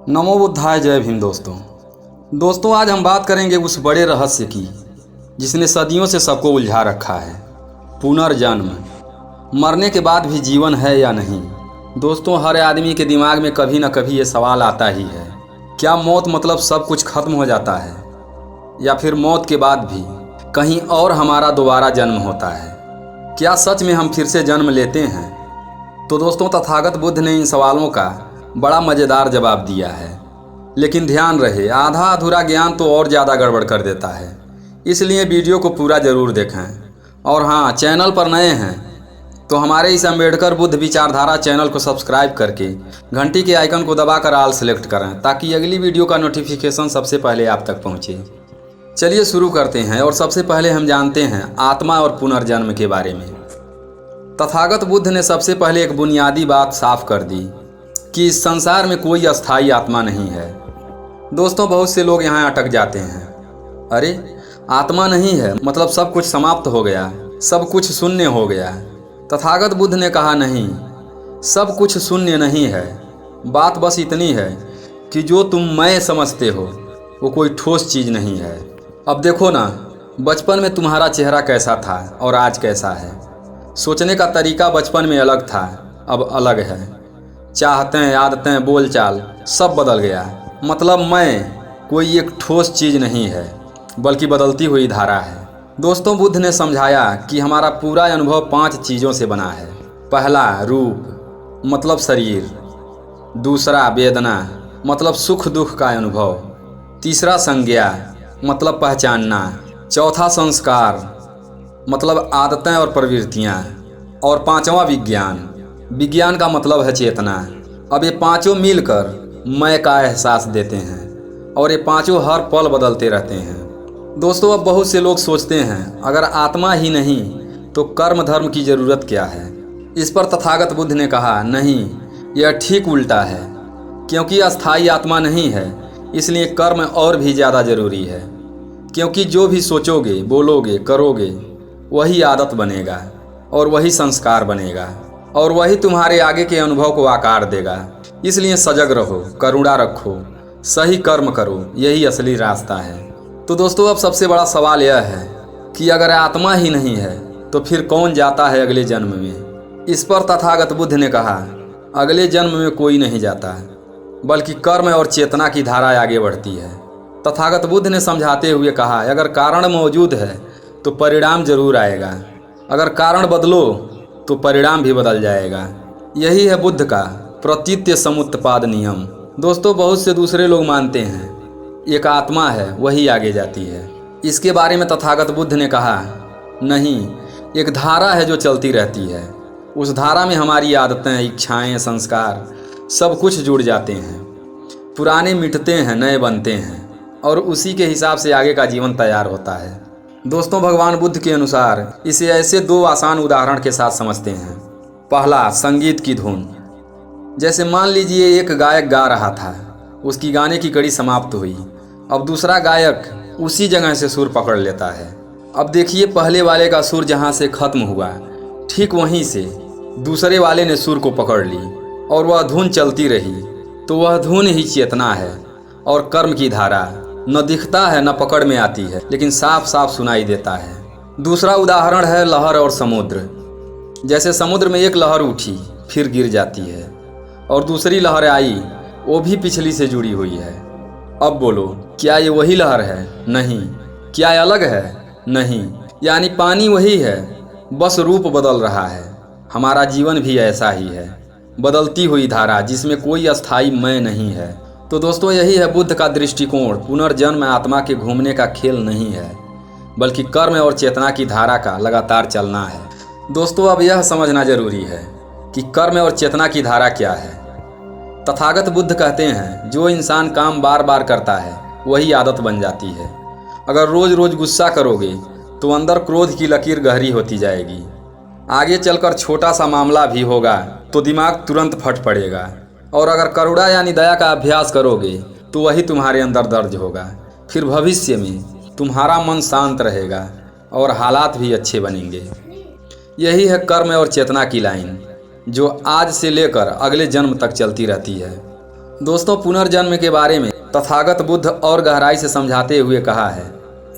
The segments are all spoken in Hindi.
नमो बुद्धाय, जय भीम। दोस्तों आज हम बात करेंगे उस बड़े रहस्य की जिसने सदियों से सबको उलझा रखा है। पुनर्जन्म, मरने के बाद भी जीवन है या नहीं। दोस्तों हर आदमी के दिमाग में कभी न कभी ये सवाल आता ही है, क्या मौत मतलब सब कुछ खत्म हो जाता है, या फिर मौत के बाद भी कहीं और हमारा दोबारा जन्म होता है। क्या सच में हम फिर से जन्म लेते हैं? तो दोस्तों तथागत बुद्ध ने इन सवालों का बड़ा मज़ेदार जवाब दिया है। लेकिन ध्यान रहे, आधा अधूरा ज्ञान तो और ज़्यादा गड़बड़ कर देता है, इसलिए वीडियो को पूरा ज़रूर देखें। और हाँ, चैनल पर नए हैं तो हमारे इस अम्बेडकर बुद्ध विचारधारा चैनल को सब्सक्राइब करके घंटी के आइकन को दबाकर ऑल सेलेक्ट करें, ताकि अगली वीडियो का नोटिफिकेशन सबसे पहले आप तक पहुँचे। चलिए शुरू करते हैं। और सबसे पहले हम जानते हैं आत्मा और पुनर्जन्म के बारे में। तथागत बुद्ध ने सबसे पहले एक बुनियादी बात साफ कर दी कि इस संसार में कोई अस्थाई आत्मा नहीं है। दोस्तों बहुत से लोग यहाँ अटक जाते हैं, अरे आत्मा नहीं है मतलब सब कुछ समाप्त हो गया, सब कुछ शून्य हो गया। तथागत बुद्ध ने कहा नहीं, सब कुछ शून्य नहीं है। बात बस इतनी है कि जो तुम मैं समझते हो वो कोई ठोस चीज़ नहीं है। अब देखो ना, बचपन में तुम्हारा चेहरा कैसा था और आज कैसा है। सोचने का तरीका बचपन में अलग था, अब अलग है। चाहतें, आदतें, बोलचाल सब बदल गया। मतलब मैं कोई एक ठोस चीज़ नहीं है, बल्कि बदलती हुई धारा है। दोस्तों बुद्ध ने समझाया कि हमारा पूरा अनुभव 5 चीज़ों से बना है। पहला रूप मतलब शरीर, दूसरा वेदना मतलब सुख दुख का अनुभव, तीसरा संज्ञा मतलब पहचानना, चौथा संस्कार मतलब आदतें और प्रवृत्तियाँ, और पांचवा विज्ञान। विज्ञान का मतलब है चेतना। अब ये पांचों मिलकर मैं का एहसास देते हैं और ये पांचों हर पल बदलते रहते हैं। दोस्तों अब बहुत से लोग सोचते हैं अगर आत्मा ही नहीं तो कर्म धर्म की ज़रूरत क्या है। इस पर तथागत बुद्ध ने कहा नहीं, यह ठीक उल्टा है। क्योंकि अस्थाई आत्मा नहीं है इसलिए कर्म और भी ज़्यादा ज़रूरी है। क्योंकि जो भी सोचोगे, बोलोगे, करोगे वही आदत बनेगा और वही संस्कार बनेगा और वही तुम्हारे आगे के अनुभव को आकार देगा। इसलिए सजग रहो, करुणा रखो, सही कर्म करो, यही असली रास्ता है। तो दोस्तों अब सबसे बड़ा सवाल यह है कि अगर आत्मा ही नहीं है तो फिर कौन जाता है अगले जन्म में। इस पर तथागत बुद्ध ने कहा अगले जन्म में कोई नहीं जाता, बल्कि कर्म और चेतना की धारा आगे बढ़ती है। तथागत बुद्ध ने समझाते हुए कहा अगर कारण मौजूद है तो परिणाम जरूर आएगा, अगर कारण बदलो तो परिणाम भी बदल जाएगा। यही है बुद्ध का प्रतीत्य समुत्पाद नियम। दोस्तों बहुत से दूसरे लोग मानते हैं एक आत्मा है वही आगे जाती है। इसके बारे में तथागत बुद्ध ने कहा नहीं, एक धारा है जो चलती रहती है। उस धारा में हमारी आदतें, इच्छाएं, संस्कार सब कुछ जुड़ जाते हैं। पुराने मिटते हैं, नए बनते हैं और उसी के हिसाब से आगे का जीवन तैयार होता है। दोस्तों भगवान बुद्ध के अनुसार इसे ऐसे 2 आसान उदाहरण के साथ समझते हैं। पहला, संगीत की धुन। जैसे मान लीजिए एक गायक गा रहा था, उसकी गाने की कड़ी समाप्त हुई। अब दूसरा गायक उसी जगह से सुर पकड़ लेता है। अब देखिए पहले वाले का सुर जहाँ से खत्म हुआ ठीक वहीं से दूसरे वाले ने सुर को पकड़ ली और वह धुन चलती रही। तो वह धुन ही चेतना है और कर्म की धारा। न दिखता है न पकड़ में आती है, लेकिन साफ साफ सुनाई देता है। दूसरा उदाहरण है लहर और समुद्र। जैसे समुद्र में एक लहर उठी फिर गिर जाती है और दूसरी लहर आई, वो भी पिछली से जुड़ी हुई है। अब बोलो, क्या ये वही लहर है? नहीं। क्या ये अलग है? नहीं। यानी पानी वही है, बस रूप बदल रहा है। हमारा जीवन भी ऐसा ही है, बदलती हुई धारा जिसमें कोई अस्थाई मैं नहीं है। तो दोस्तों यही है बुद्ध का दृष्टिकोण। पुनर्जन्म आत्मा के घूमने का खेल नहीं है, बल्कि कर्म और चेतना की धारा का लगातार चलना है। दोस्तों अब यह समझना जरूरी है कि कर्म और चेतना की धारा क्या है। तथागत बुद्ध कहते हैं जो इंसान काम बार बार करता है वही आदत बन जाती है। अगर रोज रोज गुस्सा करोगे तो अंदर क्रोध की लकीर गहरी होती जाएगी। आगे चलकर छोटा सा मामला भी होगा तो दिमाग तुरंत फट पड़ेगा। और अगर करुणा यानी दया का अभ्यास करोगे तो वही तुम्हारे अंदर दर्ज होगा। फिर भविष्य में तुम्हारा मन शांत रहेगा और हालात भी अच्छे बनेंगे। यही है कर्म और चेतना की लाइन, जो आज से लेकर अगले जन्म तक चलती रहती है। दोस्तों, पुनर्जन्म के बारे में तथागत बुद्ध और गहराई से समझाते हुए कहा है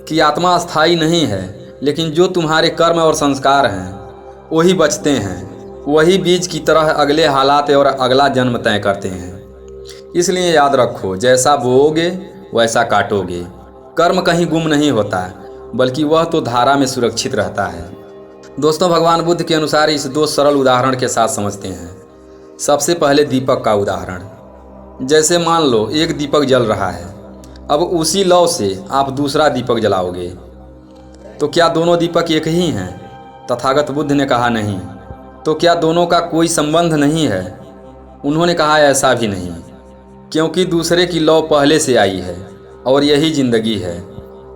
कि आत्मा अस्थायी नहीं है, लेकिन जो तुम्हारे कर्म और संस्कार हैं वही बचते हैं। वही बीज की तरह अगले हालात और अगला जन्म तय करते हैं। इसलिए याद रखो, जैसा बोओगे वैसा काटोगे। कर्म कहीं गुम नहीं होता, बल्कि वह तो धारा में सुरक्षित रहता है। दोस्तों, भगवान बुद्ध के अनुसार इस दो सरल उदाहरण के साथ समझते हैं। सबसे पहले दीपक का उदाहरण। जैसे मान लो एक दीपक जल रहा है, अब उसी लौ से आप दूसरा दीपक जलाओगे, तो क्या दोनों दीपक एक ही हैं? तथागत बुद्ध ने कहा नहीं। तो क्या दोनों का कोई संबंध नहीं है? उन्होंने कहा ऐसा भी नहीं, क्योंकि दूसरे की लौ पहले से आई है और यही जिंदगी है।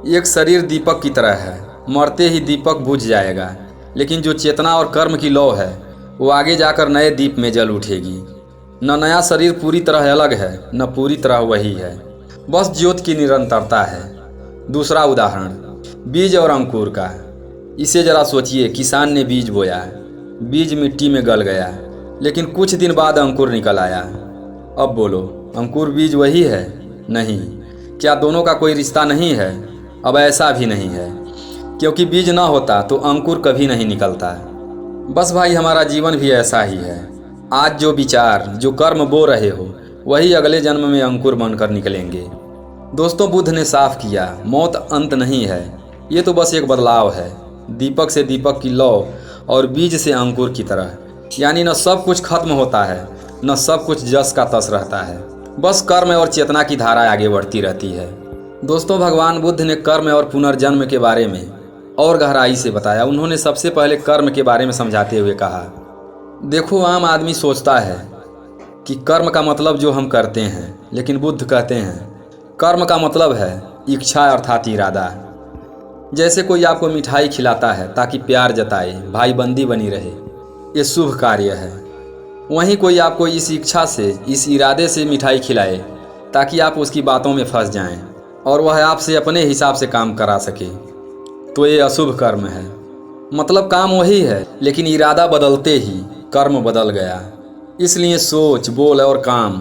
एक शरीर दीपक की तरह है, मरते ही दीपक बुझ जाएगा, लेकिन जो चेतना और कर्म की लौ है वो आगे जाकर नए दीप में जल उठेगी। न नया शरीर पूरी तरह अलग है, न पूरी तरह वही है, बस ज्योत की निरंतरता है। दूसरा उदाहरण बीज और अंकुर का। इसे जरा सोचिए, किसान ने बीज बोया, बीज मिट्टी में गल गया, लेकिन कुछ दिन बाद अंकुर निकल आया। अब बोलो, अंकुर बीज वही है? नहीं। क्या दोनों का कोई रिश्ता नहीं है? अब ऐसा भी नहीं है, क्योंकि बीज ना होता तो अंकुर कभी नहीं निकलता। बस भाई, हमारा जीवन भी ऐसा ही है। आज जो विचार, जो कर्म बो रहे हो, वही अगले जन्म में अंकुर बनकर निकलेंगे। दोस्तों, बुद्ध ने साफ किया, मौत अंत नहीं है, ये तो बस एक बदलाव है। दीपक से दीपक की लौ और बीज से अंकुर की तरह। यानी न सब कुछ खत्म होता है, न सब कुछ जस का तस रहता है। बस कर्म और चेतना की धारा आगे बढ़ती रहती है। दोस्तों, भगवान बुद्ध ने कर्म और पुनर्जन्म के बारे में और गहराई से बताया। उन्होंने सबसे पहले कर्म के बारे में समझाते हुए कहा, देखो, आम आदमी सोचता है कि कर्म का मतलब जो हम करते हैं, लेकिन बुद्ध कहते हैं कर्म का मतलब है इच्छा अर्थात इरादा। जैसे कोई आपको मिठाई खिलाता है ताकि प्यार जताए, भाईबंदी बनी रहे, ये शुभ कार्य है। वहीं कोई आपको इस इच्छा से, इस इरादे से मिठाई खिलाए ताकि आप उसकी बातों में फंस जाएं और वह आपसे अपने हिसाब से काम करा सके, तो ये अशुभ कर्म है। मतलब काम वही है, लेकिन इरादा बदलते ही कर्म बदल गया। इसलिए सोच, बोल और काम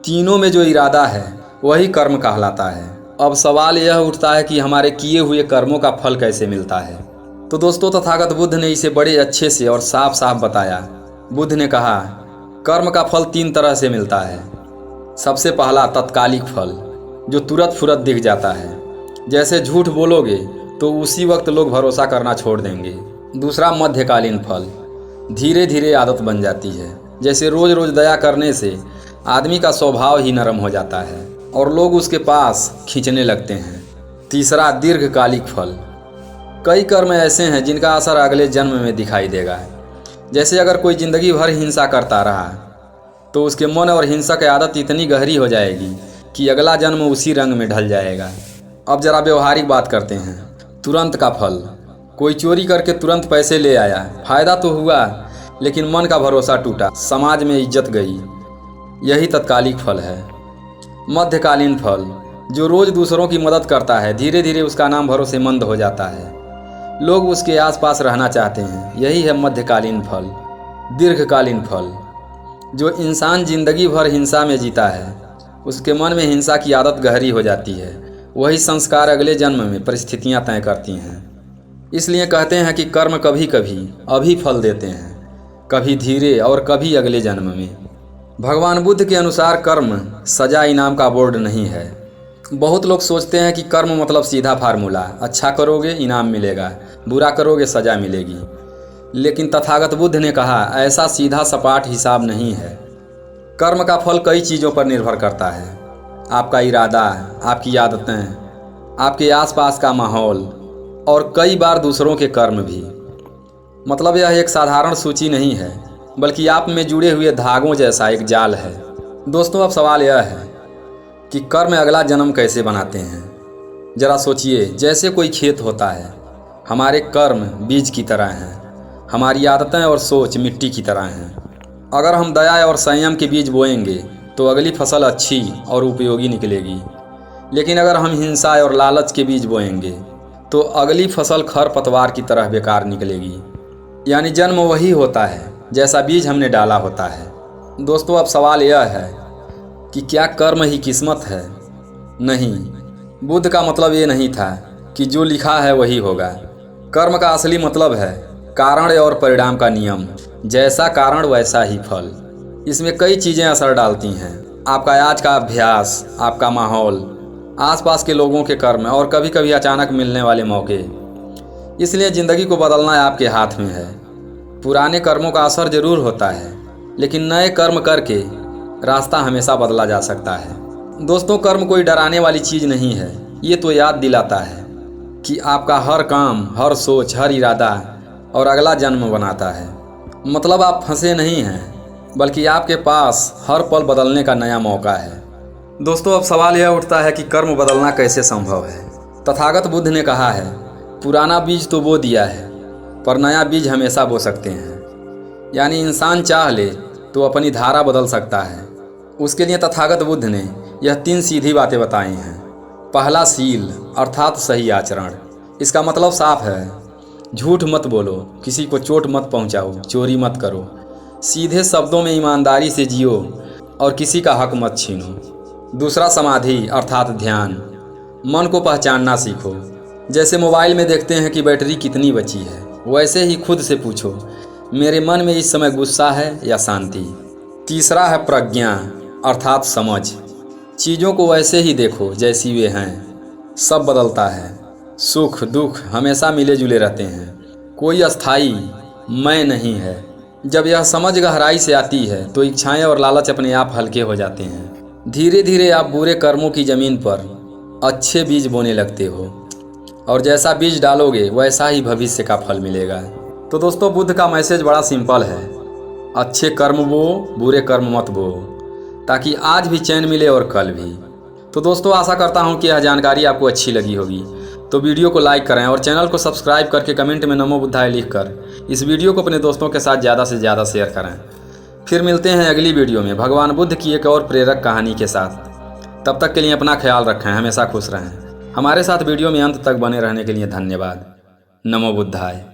तीनों में जो इरादा है वही कर्म कहलाता है। अब सवाल यह उठता है कि हमारे किए हुए कर्मों का फल कैसे मिलता है। तो दोस्तों, तथागत बुद्ध ने इसे बड़े अच्छे से और साफ साफ बताया। बुद्ध ने कहा, कर्म का फल 3 तरह से मिलता है। सबसे पहला तत्कालिक फल, जो तुरंत फुरत दिख जाता है। जैसे झूठ बोलोगे तो उसी वक्त लोग भरोसा करना छोड़ देंगे। दूसरा मध्यकालीन फल, धीरे धीरे आदत बन जाती है। जैसे रोज रोज दया करने से आदमी का स्वभाव ही नरम हो जाता है और लोग उसके पास खींचने लगते हैं। तीसरा दीर्घकालिक फल, कई कर्म ऐसे हैं जिनका असर अगले जन्म में दिखाई देगा। जैसे अगर कोई ज़िंदगी भर हिंसा करता रहा तो उसके मन और हिंसा की आदत इतनी गहरी हो जाएगी कि अगला जन्म उसी रंग में ढल जाएगा। अब जरा व्यवहारिक बात करते हैं। तुरंत का फल, कोई चोरी करके तुरंत पैसे ले आया, फ़ायदा तो हुआ, लेकिन मन का भरोसा टूटा, समाज में इज्जत गई, यही तत्कालिक फल है। मध्यकालीन फल, जो रोज़ दूसरों की मदद करता है, धीरे धीरे उसका नाम भरोसेमंद हो जाता है, लोग उसके आसपास रहना चाहते हैं, यही है मध्यकालीन फल। दीर्घकालीन फल, जो इंसान जिंदगी भर हिंसा में जीता है, उसके मन में हिंसा की आदत गहरी हो जाती है, वही संस्कार अगले जन्म में परिस्थितियां तय करती हैं। इसलिए कहते हैं कि कर्म कभी कभी अभी फल देते हैं, कभी धीरे और कभी अगले जन्म में। भगवान बुद्ध के अनुसार कर्म सजा इनाम का बोर्ड नहीं है। बहुत लोग सोचते हैं कि कर्म मतलब सीधा फार्मूला, अच्छा करोगे इनाम मिलेगा, बुरा करोगे सजा मिलेगी। लेकिन तथागत बुद्ध ने कहा, ऐसा सीधा सपाट हिसाब नहीं है। कर्म का फल कई चीज़ों पर निर्भर करता है। आपका इरादा, आपकी आदतें, आपके आसपास का माहौल और कई बार दूसरों के कर्म भी। मतलब यह एक साधारण सूची नहीं है, बल्कि आप में जुड़े हुए धागों जैसा एक जाल है। दोस्तों, अब सवाल यह है कि कर्म अगला जन्म कैसे बनाते हैं। ज़रा सोचिए, जैसे कोई खेत होता है, हमारे कर्म बीज की तरह हैं, हमारी आदतें और सोच मिट्टी की तरह हैं। अगर हम दया और संयम के बीज बोएंगे तो अगली फसल अच्छी और उपयोगी निकलेगी। लेकिन अगर हम हिंसा और लालच के बीज बोएंगे तो अगली फसल खरपतवार की तरह बेकार निकलेगी। यानी जन्म वही होता है जैसा बीज हमने डाला होता है। दोस्तों, अब सवाल यह है कि क्या कर्म ही किस्मत है? नहीं, बुद्ध का मतलब ये नहीं था कि जो लिखा है वही होगा। कर्म का असली मतलब है कारण और परिणाम का नियम, जैसा कारण वैसा ही फल। इसमें कई चीज़ें असर डालती हैं, आपका आज का अभ्यास, आपका माहौल, आसपास के लोगों के कर्म और कभी कभी अचानक मिलने वाले मौके। इसलिए ज़िंदगी को बदलना आपके हाथ में है। पुराने कर्मों का असर जरूर होता है, लेकिन नए कर्म करके रास्ता हमेशा बदला जा सकता है। दोस्तों, कर्म कोई डराने वाली चीज़ नहीं है। ये तो याद दिलाता है कि आपका हर काम, हर सोच, हर इरादा और अगला जन्म बनाता है। मतलब आप फंसे नहीं हैं, बल्कि आपके पास हर पल बदलने का नया मौका है। दोस्तों, अब सवाल यह उठता है कि कर्म बदलना कैसे संभव है। तथागत बुद्ध ने कहा है, पुराना बीज तो बो दिया है, पर नया बीज हमेशा बो सकते हैं। यानी इंसान चाह ले तो अपनी धारा बदल सकता है। उसके लिए तथागत बुद्ध ने यह 3 सीधी बातें बताई हैं। पहला, सील अर्थात सही आचरण। इसका मतलब साफ है, झूठ मत बोलो, किसी को चोट मत पहुंचाओ, चोरी मत करो, सीधे शब्दों में ईमानदारी से जियो और किसी का हक मत छीनो। दूसरा, समाधि अर्थात ध्यान। मन को पहचानना सीखो। जैसे मोबाइल में देखते हैं कि बैटरी कितनी बची है, वैसे ही खुद से पूछो, मेरे मन में इस समय गुस्सा है या शांति। तीसरा है प्रज्ञा अर्थात समझ। चीज़ों को वैसे ही देखो जैसी वे हैं। सब बदलता है, सुख दुख हमेशा मिले जुले रहते हैं, कोई अस्थाई मैं नहीं है। जब यह समझ गहराई से आती है तो इच्छाएं और लालच अपने आप हल्के हो जाते हैं। धीरे धीरे आप बुरे कर्मों की ज़मीन पर अच्छे बीज बोने लगते हो, और जैसा बीज डालोगे वैसा ही भविष्य का फल मिलेगा। तो दोस्तों, बुद्ध का मैसेज बड़ा सिंपल है, अच्छे कर्म बो, बुरे कर्म मत बो, ताकि आज भी चैन मिले और कल भी। तो दोस्तों, आशा करता हूँ कि यह जानकारी आपको अच्छी लगी होगी। तो वीडियो को लाइक करें और चैनल को सब्सक्राइब करके कमेंट में नमो बुद्धाय लिखकर इस वीडियो को अपने दोस्तों के साथ ज़्यादा से ज़्यादा शेयर करें। फिर मिलते हैं अगली वीडियो में भगवान बुद्ध की एक और प्रेरक कहानी के साथ। तब तक के लिए अपना ख्याल रखें, हमेशा खुश रहें। हमारे साथ वीडियो में अंत तक बने रहने के लिए धन्यवाद। नमो बुद्धाय।